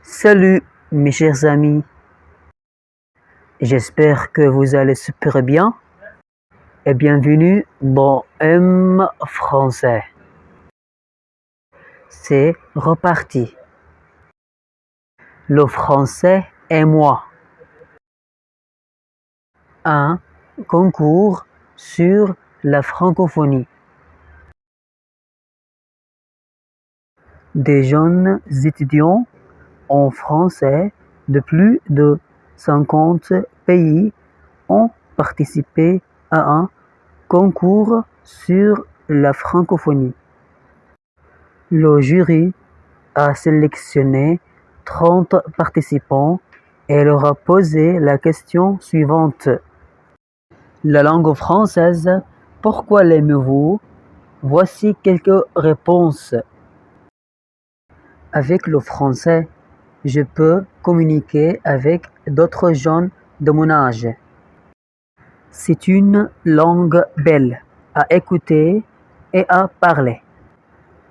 Salut mes chers amis, j'espère que vous allez super bien et bienvenue dans M français. C'est reparti. Le français et moi. Un concours sur la francophonie. Des jeunes étudiants en français de plus de 50 pays ont participé à un concours sur la francophonie. Le jury a sélectionné 30 participants et leur a posé la question suivante. La langue française, pourquoi l'aimez-vous? Voici quelques réponses. Avec le français, je peux communiquer avec d'autres jeunes de mon âge. C'est une langue belle à écouter et à parler.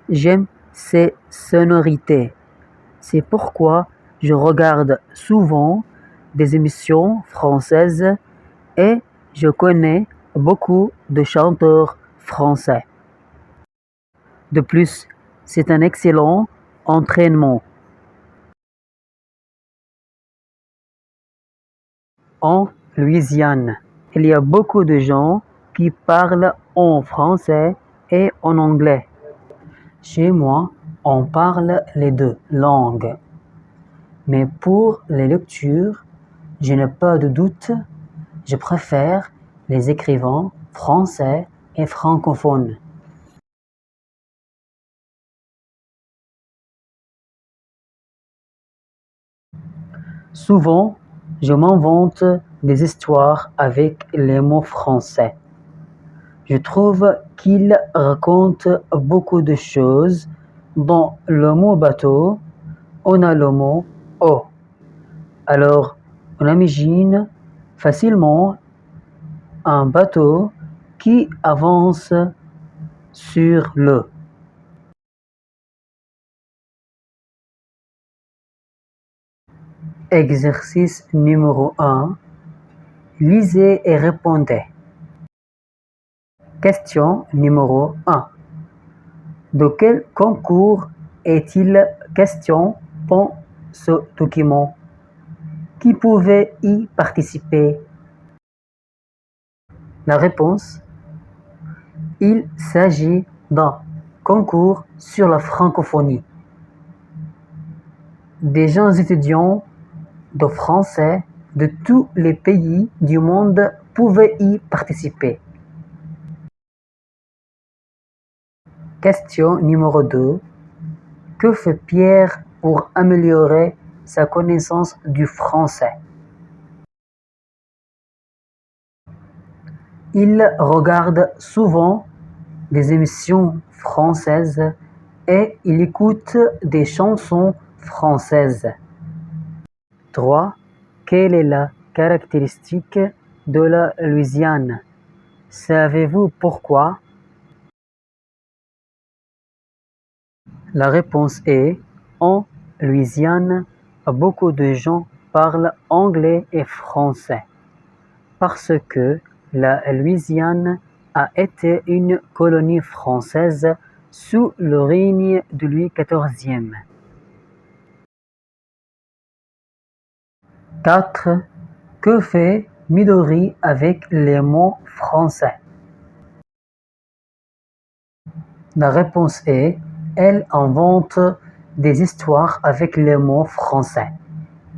J'aime ses sonorités. C'est pourquoi je regarde souvent des émissions françaises et je connais beaucoup de chanteurs français. De plus, c'est un excellent entraînement. En Louisiane, il y a beaucoup de gens qui parlent en français et en anglais. Chez moi, on parle les deux langues. Mais pour les lectures, je n'ai pas de doute, je préfère les écrivains français et francophones. Souvent, je m'invente des histoires avec les mots français. Je trouve qu'ils racontent beaucoup de choses. Dans le mot bateau, on a le mot eau. Alors, on imagine facilement un bateau qui avance sur l'eau. Exercice numéro 1. Lisez et répondez. Question numéro 1. De quel concours est-il question dans ce document? Qui pouvait y participer? La réponse: il s'agit d'un concours sur la francophonie. Des jeunes étudiants de français de tous les pays du monde pouvaient y participer. Question numéro 2. Que fait Pierre pour améliorer sa connaissance du français? Il regarde souvent des émissions françaises et il écoute des chansons françaises. 3. Quelle est la caractéristique de la Louisiane? Savez-vous pourquoi? La réponse est: en Louisiane, beaucoup de gens parlent anglais et français parce que la Louisiane a été une colonie française sous le règne de Louis XIV. 4. Que fait Midori avec les mots français? La réponse est: elle invente des histoires avec les mots français.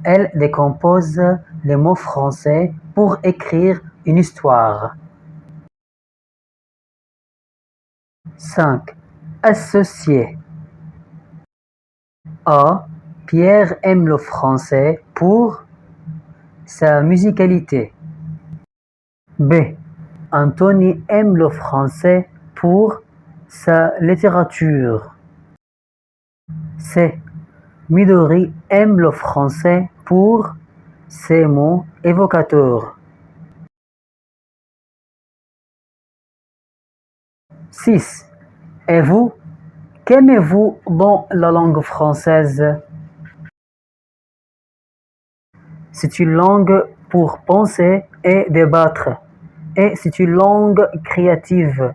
Elle décompose les mots français pour écrire une histoire. 5. Associer. A. Pierre aime le français pour sa musicalité. B. Anthony aime le français pour sa littérature. C. Midori aime le français pour ses mots évocateurs. 6. Et vous, qu'aimez-vous dans la langue française? C'est une langue pour penser et débattre. Et c'est une langue créative.